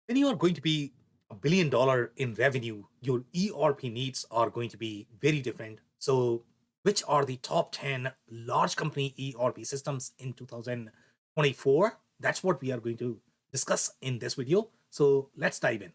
When you are going to be $1 billion in revenue, your ERP needs are going to be very different. So, which are the top 10 large company ERP systems in 2024? That's what we are going to discuss in this video. So, let's dive in.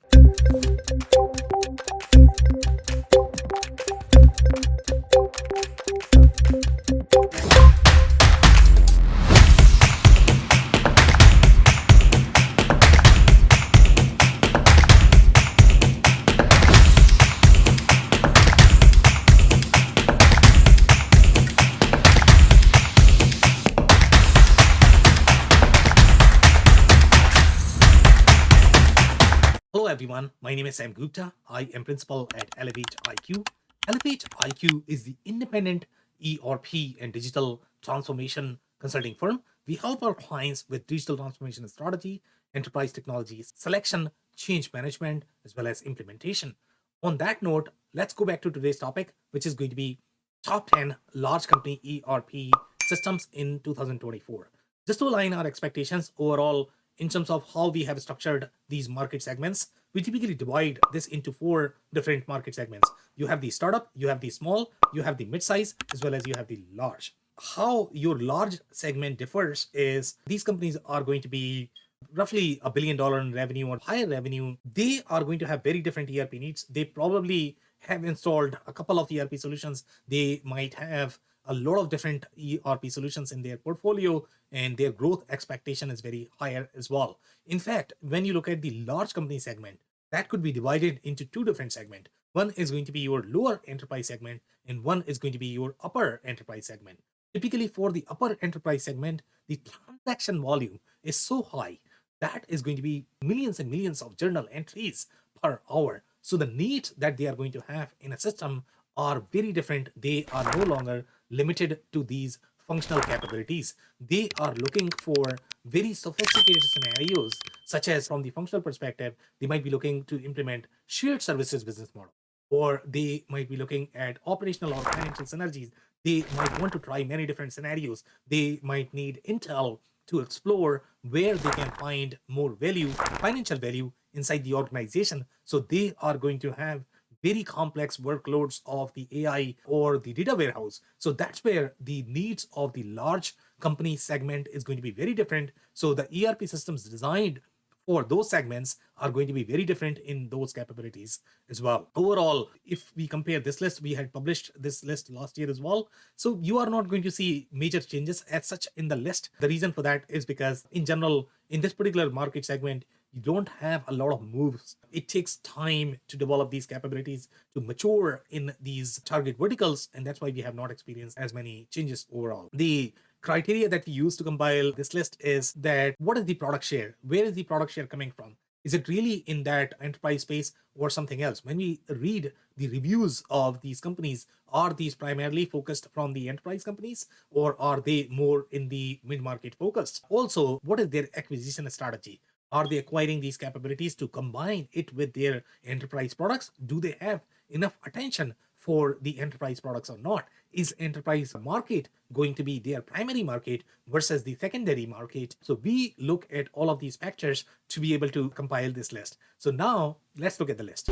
Hello everyone, my name is Sam Gupta. I am principal at Elevate IQ. Elevate IQ is the independent ERP and digital transformation consulting firm. We help our clients with digital transformation strategy, enterprise technology selection, change management, as well as implementation. On that note, let's go back to today's topic, which is going to be top 10 large company ERP systems in 2024. Just to align our expectations overall in terms of how we have structured these market segments, we typically divide this into four different market segments. You have the startup, you have the small, you have the mid-size, as well as you have the large. How your large segment differs is these companies are going to be roughly $1 billion in revenue or higher revenue. They are going to have very different ERP needs. They probably have installed a couple of ERP solutions. They might have a lot of different ERP solutions in their portfolio, and their growth expectation is very higher as well. In fact, when you look at the large company segment, that could be divided into two different segments. One is going to be your lower enterprise segment, and one is going to be your upper enterprise segment. Typically, for the upper enterprise segment, the transaction volume is so high that is going to be millions and millions of journal entries per hour. So the needs that they are going to have in a system are very different. They are no longer limited to these functional capabilities. They are looking for very sophisticated scenarios, such as from the functional perspective, they might be looking to implement shared services business model, or they might be looking at operational or financial synergies. They might want to try many different scenarios. They might need intel to explore where they can find more value, financial value inside the organization. So they are going to have very complex workloads of the AI or the data warehouse. So that's where the needs of the large company segment is going to be very different. So the ERP systems designed for those segments are going to be very different in those capabilities as well. Overall, if we compare this list, we had published this list last year as well. So you are not going to see major changes as such in the list. The reason for that is because in general, in this particular market segment, you don't have a lot of moves. It takes time to develop these capabilities to mature in these target verticals, and that's why we have not experienced as many changes overall. The criteria that we use to compile this list is that what is the product share? Where is the product share coming from? Is it really in that enterprise space or something else? When we read the reviews of these companies, are these primarily focused from the enterprise companies, or are they more in the mid-market focused? Also, what is their acquisition strategy? Are they acquiring these capabilities to combine it with their enterprise products? Do they have enough attention for the enterprise products or not? Is enterprise market going to be their primary market versus the secondary market? So we look at all of these factors to be able to compile this list. So now let's look at the list.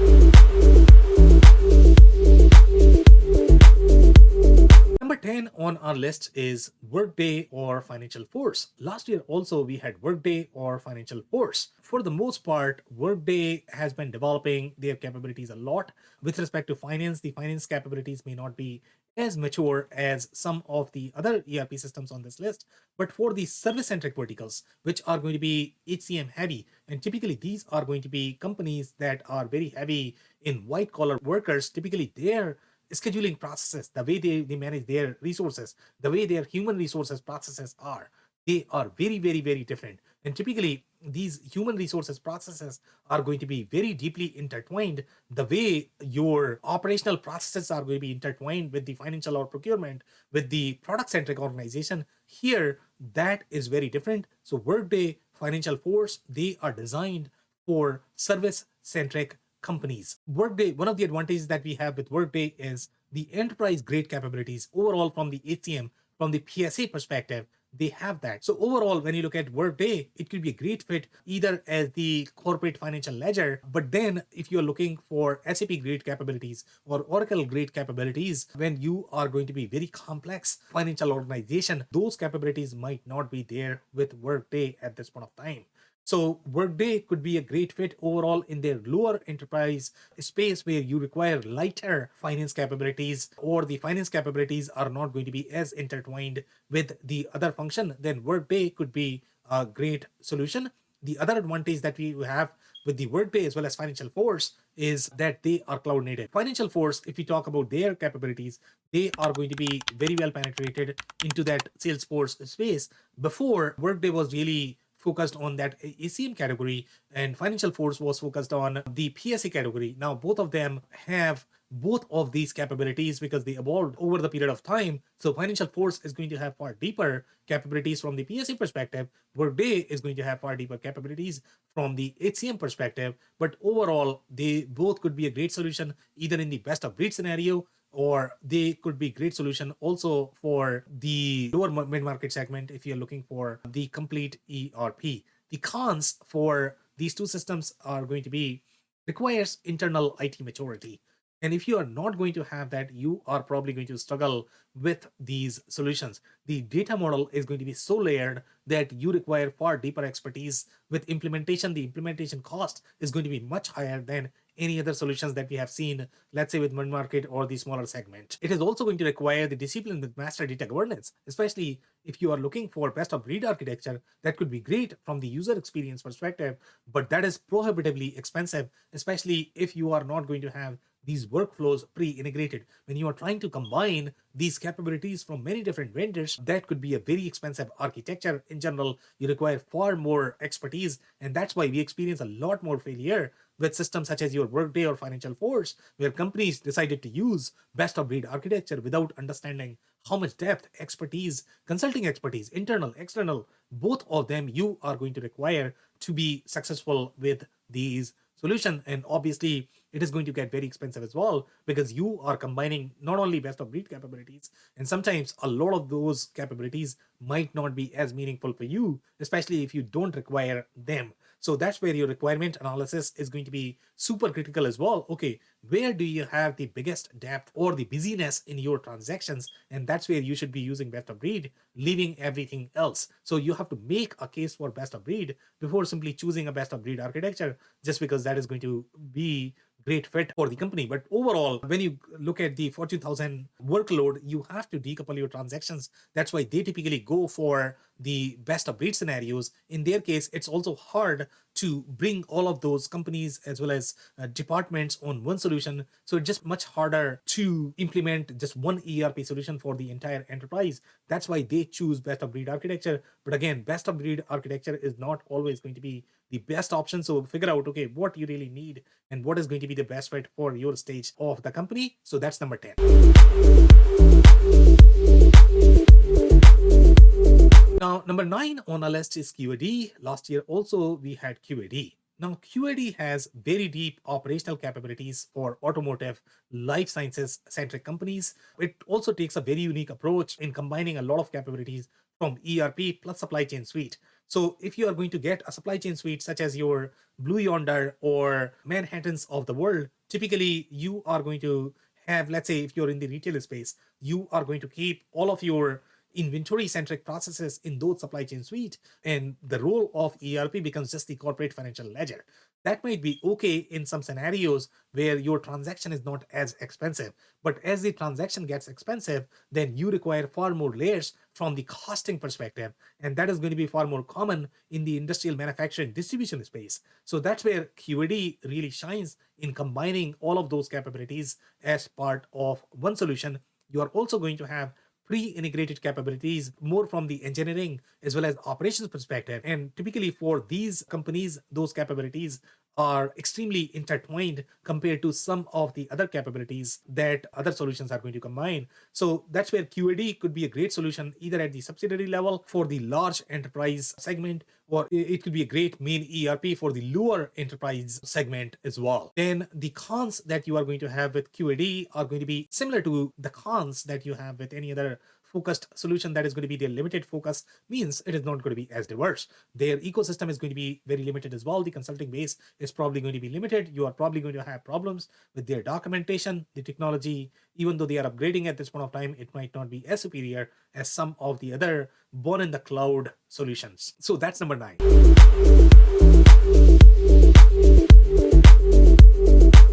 Number 10 on our list is Workday or Financial Force. Last year also we had Workday or Financial Force. For the most part, Workday has been developing their capabilities a lot. With respect to finance, the finance capabilities may not be as mature as some of the other ERP systems on this list. But for the service-centric verticals, which are going to be HCM heavy, and typically these are going to be companies that are very heavy in white-collar workers, typically their scheduling processes, the way they manage their resources, the way their human resources processes are, they are very, very, very different. And typically, these human resources processes are going to be very deeply intertwined. The way your operational processes are going to be intertwined with the financial or procurement, with the product centric organization, here that is very different. So, Workday, Financial Force, they are designed for service centric companies. Workday, one of the advantages that we have with Workday is the enterprise grade capabilities overall from the HCM, from the PSA perspective. they have that. So overall, when you look at Workday, it could be a great fit either as the corporate financial ledger, but then if you're looking for SAP grade capabilities or Oracle grade capabilities, when you are going to be very complex financial organization, those capabilities might not be there with Workday at this point of time. So Workday could be a great fit overall in their lower enterprise space where you require lighter finance capabilities, or the finance capabilities are not going to be as intertwined with the other function. Then Workday could be a great solution. The other advantage that we have with the Workday as well as Financial Force is that they are cloud native. Financial Force, if we talk about their capabilities, they are going to be very well penetrated into that Salesforce space. Before, Workday was really focused on that ACM category, and Financial Force was focused on the PSA category. Now both of them have both of these capabilities because they evolved over the period of time. So Financial Force is going to have far deeper capabilities from the PSA perspective. Workday is going to have far deeper capabilities from the HCM perspective. But overall, they both could be a great solution either in the best of breed scenario, or they could be great solution also for the lower mid-market segment if you're looking for the complete ERP. The cons for these two systems are going to be requires internal IT maturity. And if you are not going to have that, you are probably going to struggle with these solutions. The data model is going to be so layered that you require far deeper expertise with implementation. The implementation cost is going to be much higher than any other solutions that we have seen, let's say with mid-market or the smaller segment. It is also going to require the discipline with master data governance, especially if you are looking for best of breed architecture. That could be great from the user experience perspective, but that is prohibitively expensive, especially if you are not going to have these workflows pre-integrated. When you are trying to combine these capabilities from many different vendors, that could be a very expensive architecture. In general, you require far more expertise, and that's why we experience a lot more failure with systems such as your Workday or Financial Force, where companies decided to use best of breed architecture without understanding how much depth, expertise, consulting expertise, internal, external, both of them you are going to require to be successful with these solution. And obviously it is going to get very expensive as well, because you are combining not only best of breed capabilities, and sometimes a lot of those capabilities might not be as meaningful for you, especially if you don't require them. So that's where your requirement analysis is going to be super critical as well. Okay, where do you have the biggest depth or the busyness in your transactions? And that's where you should be using best of breed, leaving everything else. So you have to make a case for best of breed before simply choosing a best of breed architecture just because that is going to be great fit for the company. But overall, when you look at the Fortune 1000 workload, you have to decouple your transactions. That's why they typically go for the best of breed scenarios. In their case, it's also hard to bring all of those companies as well as departments on one solution. So it's just much harder to implement just one ERP solution for the entire enterprise. That's why they choose best of breed architecture. But again, best of breed architecture is not always going to be the best option. So figure out, okay, what you really need and what is going to be the best fit for your stage of the company. So that's number 10. Now, number 9 on our list is QAD. Last year also we had QAD. Now, QAD has very deep operational capabilities for automotive, life sciences centric companies. It also takes a very unique approach in combining a lot of capabilities from ERP plus supply chain suite. So if you are going to get a supply chain suite such as your Blue Yonder or Manhattans of the world, typically you are going to have, let's say if you're in the retail space, you are going to keep all of your inventory centric processes in those supply chain suite, and the role of ERP becomes just the corporate financial ledger. That might be okay in some scenarios where your transaction is not as expensive, but as the transaction gets expensive, then you require far more layers from the costing perspective, and that is going to be far more common in the industrial manufacturing distribution space. So that's where QAD really shines in combining all of those capabilities as part of one solution. You are also going to have pre-integrated capabilities more from the engineering as well as operations perspective. And typically for these companies, those capabilities are extremely intertwined compared to some of the other capabilities that other solutions are going to combine. So that's where QAD could be a great solution either at the subsidiary level for the large enterprise segment, or it could be a great main ERP for the lower enterprise segment as well. Then the cons that you are going to have with QAD are going to be similar to the cons that you have with any other focused solution that is going to be their limited focus means it is not going to be as diverse. Their ecosystem is going to be very limited as well. The consulting base is probably going to be limited. You are probably going to have problems with their documentation. The technology, even though they are upgrading at this point of time, it might not be as superior as some of the other born in the cloud solutions. So that's number 9.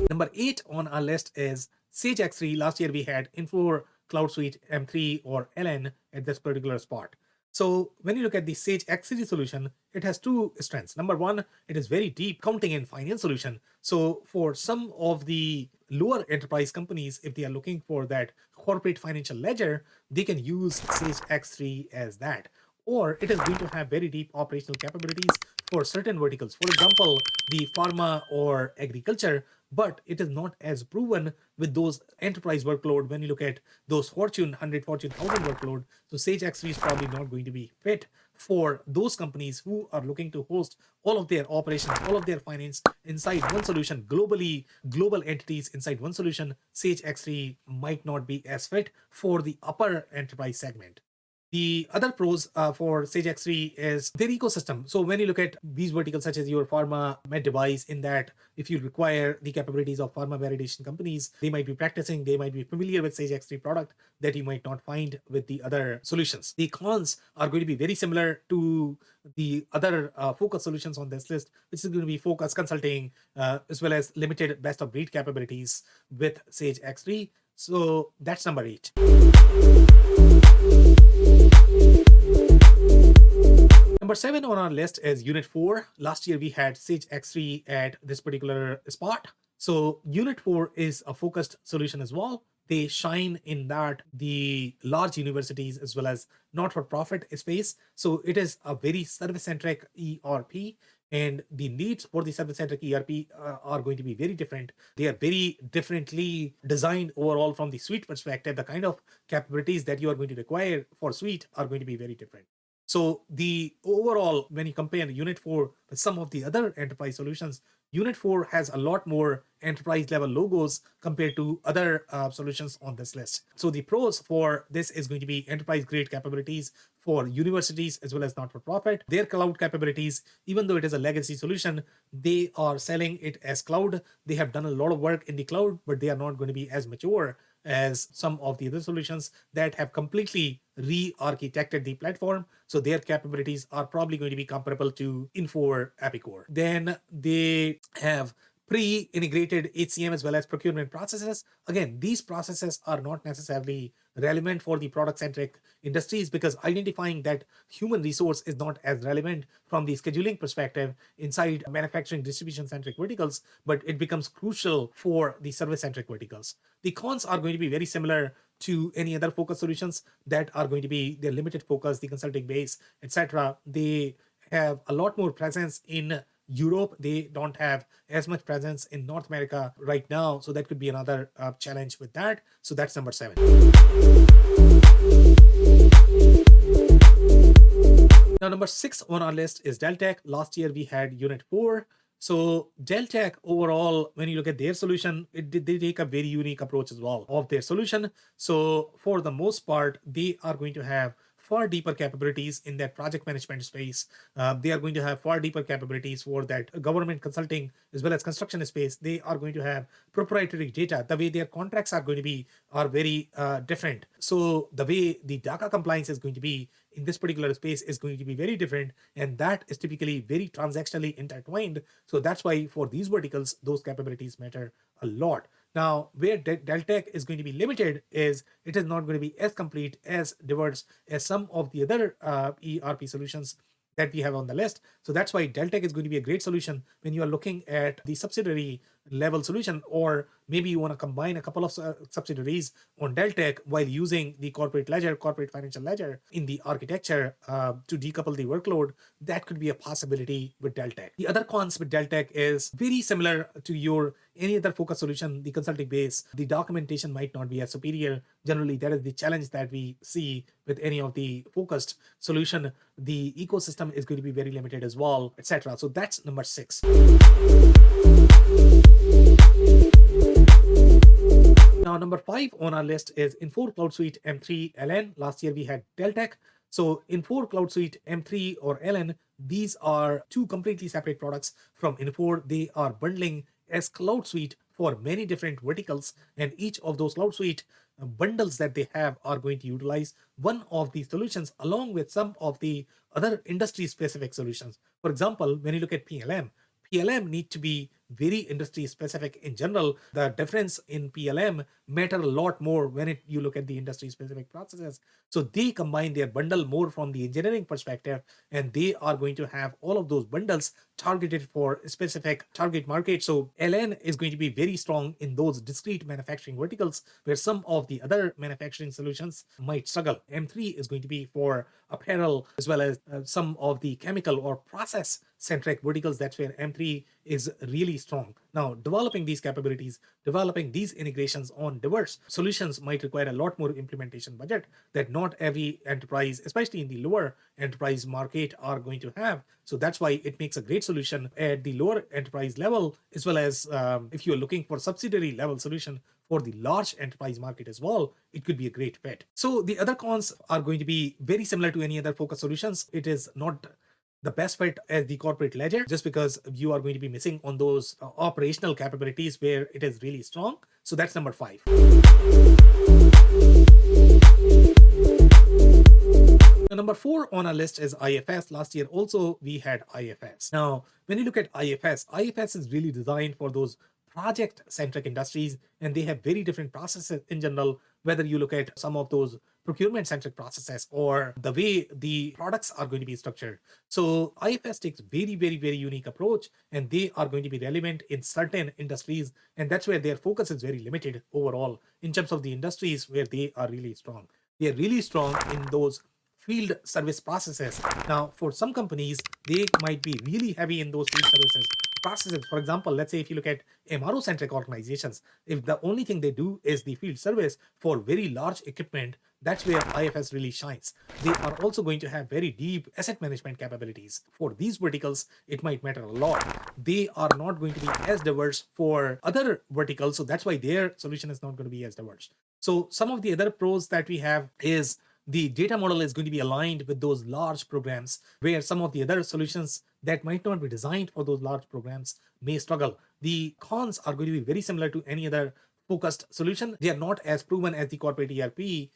Number 8 on our list is Sage X3. Last year we had Info Cloud Suite M3 or LN at this particular spot. So when you look at the Sage X3 solution, it has 2 strengths. Number 1, it is very deep accounting and finance solution. So for some of the lower enterprise companies, if they are looking for that corporate financial ledger, they can use Sage X3 as that. Or it is going to have very deep operational capabilities for certain verticals. For example, the pharma or agriculture, but it is not as proven with those enterprise workload when you look at those Fortune 100, Fortune 1000 workload. So Sage X3 is probably not going to be fit for those companies who are looking to host all of their operations, all of their finance inside one solution, global entities inside one solution. Sage X3 might not be as fit for the upper enterprise segment. The other pros for Sage X3 is their ecosystem. So when you look at these verticals such as your pharma med device, in that if you require the capabilities of pharma validation companies, they might be practicing, they might be familiar with Sage X3 product that you might not find with the other solutions. The cons are going to be very similar to the other focus solutions on this list, which is going to be focus consulting as well as limited best of breed capabilities with Sage X3. So that's number 8. Number 7 on our list is Unit 4. Last year we had Sage X3 at this particular spot. So Unit 4 is a focused solution as well. They shine in that the large universities as well as not-for-profit space. So it is a very service-centric ERP, and the needs for the service-centric ERP are going to be very different. They are very differently designed overall from the suite perspective. The kind of capabilities that you are going to require for suite are going to be very different. So the overall, when you compare Unit 4 with some of the other enterprise solutions, Unit 4 has a lot more enterprise level logos compared to other solutions on this list. So the pros for this is going to be enterprise grade capabilities for universities as well as not-for-profit. Their cloud capabilities, even though it is a legacy solution, they are selling it as cloud. They have done a lot of work in the cloud, but they are not going to be as mature as some of the other solutions that have completely re-architected the platform. So their capabilities are probably going to be comparable to Info or Epicor. Then they have pre-integrated HCM as well as procurement processes. Again, these processes are not necessarily relevant for the product-centric industries, because identifying that human resource is not as relevant from the scheduling perspective inside manufacturing distribution-centric verticals, but it becomes crucial for the service-centric verticals. The cons are going to be very similar to any other focus solutions that are going to be their limited focus, the consulting base, etc. They have a lot more presence in Europe. They don't have as much presence in North America right now. So that could be another challenge with that. So that's number 7. Now, number 6 on our list is Deltech. Last year we had Unit 4. So Deltech overall, when you look at their solution, they take a very unique approach as well of their solution. So for the most part, they are going to have far deeper capabilities in that project management space. They are going to have far deeper capabilities for that government consulting as well as construction space. They are going to have proprietary data. The way their contracts are going to be are very different. So the way the data compliance is going to be in this particular space is going to be very different, and that is typically very transactionally intertwined. So that's why for these verticals, those capabilities matter a lot. Now, where Deltech is going to be limited is it is not going to be as complete, as diverse as some of the other ERP solutions that we have on the list. So that's why Deltech is going to be a great solution when you are looking at the subsidiary level solution, or maybe you want to combine a couple of subsidiaries on Deltech while using the corporate ledger, corporate financial ledger in the architecture to decouple the workload. That could be a possibility with Deltech. The other cons with Deltech is very similar to your any other focus solution, the consulting base. The documentation might not be as superior. Generally, that is the challenge that we see with any of the focused solution. The ecosystem is going to be very limited as well, etc. So that's number 6. Now, number 5 5 on our list is Infor Cloud Suite M3 LN. Last year we had Deltech. So Infor Cloud Suite M3 or LN, these are two completely separate products from Infor. They are bundling as Cloud Suite for many different verticals, and each of those Cloud Suite bundles that they have are going to utilize one of these solutions along with some of the other industry specific solutions. For example, when you look at PLM need to be very industry specific in general. The difference in PLM matter a lot more when you look at the industry specific processes. So they combine their bundle more from the engineering perspective, and they are going to have all of those bundles targeted for specific target market. So LN is going to be very strong in those discrete manufacturing verticals where some of the other manufacturing solutions might struggle. M3 is going to be for apparel as well as some of the chemical or process centric verticals. That's where M3 is really strong. Now, developing these capabilities, developing these integrations on diverse solutions might require a lot more implementation budget that not every enterprise, especially in the lower enterprise market, are going to have. So that's why it makes a great solution at the lower enterprise level, as well as if you're looking for subsidiary level solution for the large enterprise market as well, it could be a great fit. So the other cons are going to be very similar to any other focus solutions. It is not the best fit as the corporate ledger, just because you are going to be missing on those operational capabilities where it is really strong. So that's number 5. Now, number 4 on our list is IFS. Last year also we had IFS. Now, when you look at IFS is really designed for those project-centric industries, and they have very different processes in general, whether you look at some of those procurement-centric processes or the way the products are going to be structured. So IFS takes very, very, very unique approach, and they are going to be relevant in certain industries, and that's where their focus is very limited overall in terms of the industries where they are really strong. They are really strong in those field service processes. Now, for some companies, they might be really heavy in those field services processes. For example, let's say if you look at MRO centric organizations, if the only thing they do is the field service for very large equipment, that's where IFS really shines. They are also going to have very deep asset management capabilities. For these verticals, it might matter a lot. They are not going to be as diverse for other verticals, so that's why their solution is not going to be as diverse. So some of the other pros that we have is the data model is going to be aligned with those large programs, where some of the other solutions that might not be designed for those large programs may struggle. The cons are going to be very similar to any other focused solution. They are not as proven as the corporate ERP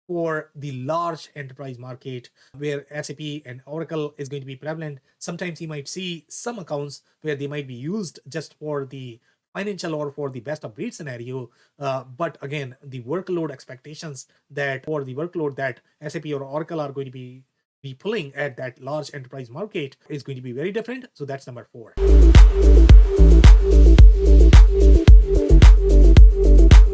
for the large enterprise market, where SAP and Oracle is going to be prevalent. Sometimes you might see some accounts where they might be used just for the financial or for the best of breed scenario, but again, the workload expectations that for the workload that SAP or Oracle are going to be pulling at that large enterprise market is going to be very different. So that's number 4.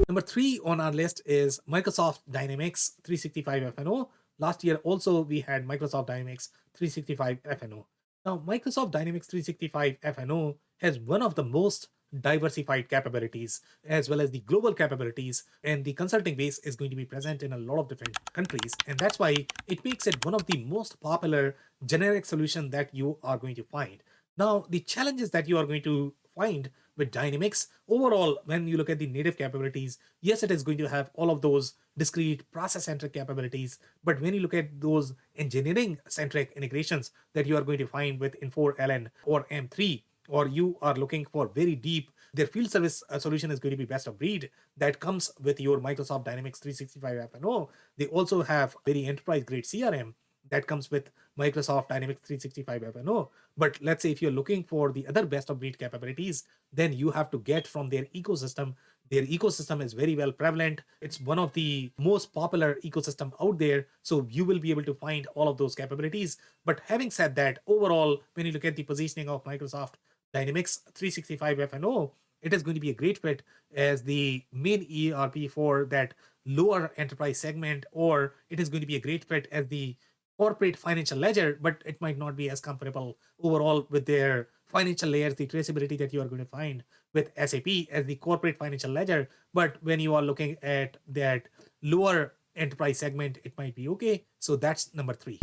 Number 3 on our list is Microsoft Dynamics 365 F&O. Last year also we had Microsoft Dynamics 365 F&O. Now, Microsoft Dynamics 365 F&O has one of the most diversified capabilities as well as the global capabilities, and the consulting base is going to be present in a lot of different countries, and that's why it makes it one of the most popular generic solution that you are going to find. Now, the challenges that you are going to find with Dynamics overall, when you look at the native capabilities, yes, it is going to have all of those discrete process-centric capabilities, but when you look at those engineering-centric integrations that you are going to find with Infor LN or M3, or you are looking for very deep, their field service solution is going to be best of breed that comes with your Microsoft Dynamics 365 F&O. They also have very enterprise grade CRM that comes with Microsoft Dynamics 365 F&O. But let's say if you're looking for the other best of breed capabilities, then you have to get from their ecosystem. Their ecosystem is very well prevalent. It's one of the most popular ecosystem out there. So you will be able to find all of those capabilities. But having said that, overall, when you look at the positioning of Microsoft Dynamics 365 F&O, it is going to be a great fit as the main ERP for that lower enterprise segment, or it is going to be a great fit as the corporate financial ledger, but it might not be as comparable overall with their financial layers, the traceability that you are going to find with SAP as the corporate financial ledger. But when you are looking at that lower enterprise segment, it might be okay. So that's number 3.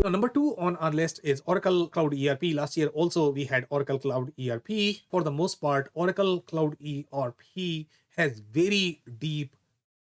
Now, Number two on our list is Oracle Cloud ERP. Last year also we had Oracle Cloud ERP. For the most part, Oracle Cloud ERP has very deep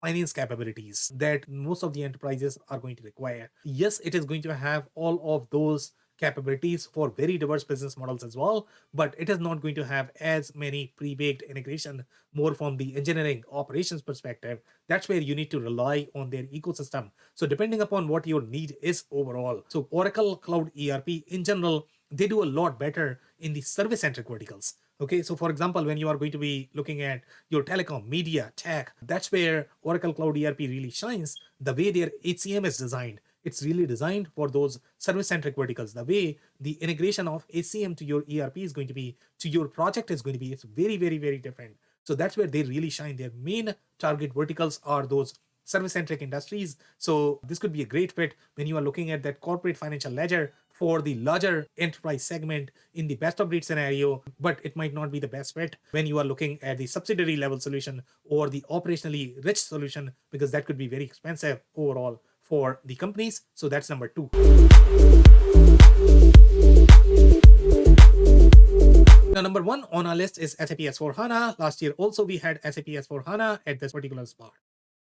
finance capabilities that most of the enterprises are going to require. Yes, it is going to have all of those capabilities for very diverse business models as well, but it is not going to have as many pre-baked integration more from the engineering operations perspective. That's where you need to rely on their ecosystem. So depending upon what your need is overall. So Oracle Cloud ERP in general, they do a lot better in the service centric verticals. Okay, so for example, when you are going to be looking at your telecom, media, tech, that's where Oracle Cloud ERP really shines. The way their HCM is designed, it's really designed for those service-centric verticals. The way the integration of HCM to your ERP is going to be, to your project is going to be, it's very, very, very different. So that's where they really shine. Their main target verticals are those service-centric industries. So this could be a great fit when you are looking at that corporate financial ledger for the larger enterprise segment in the best of breed scenario, but it might not be the best fit when you are looking at the subsidiary level solution or the operationally rich solution, because that could be very expensive overall for the companies. So that's number two. Now, number one on our list is SAP S4HANA. Last year also we had SAP S4HANA at this particular spot.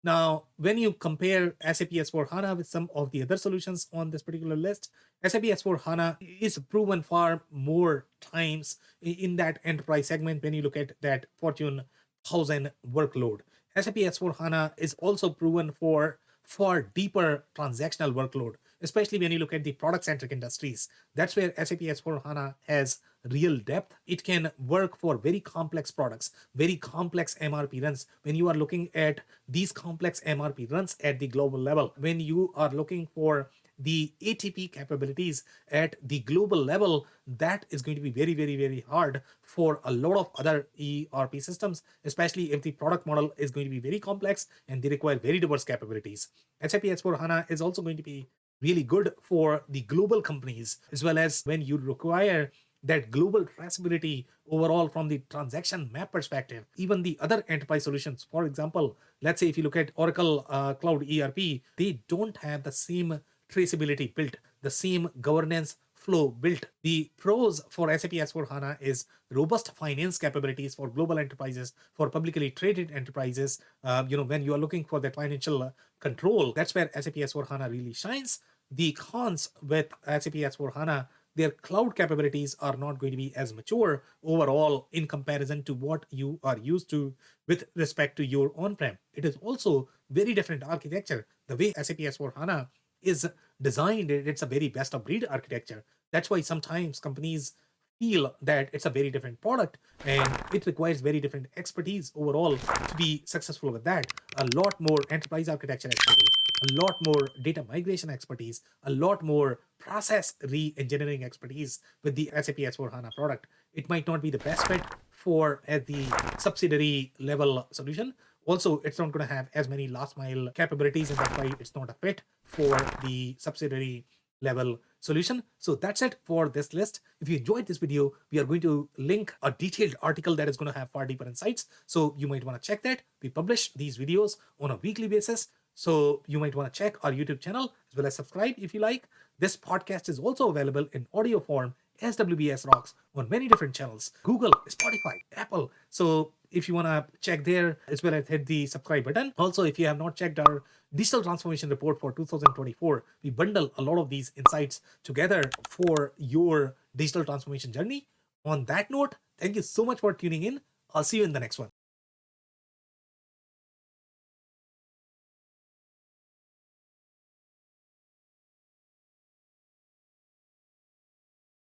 Now, when you compare SAP S4HANA with some of the other solutions on this particular list, SAP S4HANA is proven far more times in that enterprise segment when you look at that Fortune 1000 workload. SAP S4HANA is also proven for far deeper transactional workload, especially when you look at the product-centric industries. That's where SAP S4HANA has real depth. It can work for very complex products, very complex MRP runs. When you are looking at these complex MRP runs at the global level, when you are looking for the ATP capabilities at the global level, that is going to be very, very, very hard for a lot of other ERP systems, especially if the product model is going to be very complex and they require very diverse capabilities. SAP S4HANA is also going to be really good for the global companies, as well as when you require that global traceability overall from the transaction map perspective. Even the other enterprise solutions, for example, let's say if you look at Oracle Cloud ERP, they don't have the same traceability built, the same governance flow built. The pros for SAP S4HANA is robust finance capabilities for global enterprises, for publicly traded enterprises. When you are looking for that financial control, that's where SAP S4HANA really shines. The cons with SAP S4HANA, their cloud capabilities are not going to be as mature overall in comparison to what you are used to with respect to your on-prem. It is also very different architecture. The way SAP S4HANA is designed, it's a very best of breed architecture. That's why sometimes companies feel that it's a very different product and it requires very different expertise overall to be successful with that. A lot more enterprise architecture expertise, a lot more data migration expertise, a lot more process re-engineering expertise with the SAP S4HANA product. It might not be the best fit for at the subsidiary level solution. Also, it's not going to have as many last mile capabilities, and that's why it's not a fit for the subsidiary level solution. So that's it for this list. If you enjoyed this video, we are going to link a detailed article that is going to have far deeper insights. So you might want to check that. We publish these videos on a weekly basis. So you might want to check our YouTube channel as well as subscribe if you like. This podcast is also available in audio form as WBS Rocks on many different channels, Google, Spotify, Apple. So if you want to check there as well as hit the subscribe button. Also, if you have not checked our digital transformation report for 2024, we bundle a lot of these insights together for your digital transformation journey. On that note, thank you so much for tuning in. I'll see you in the next one.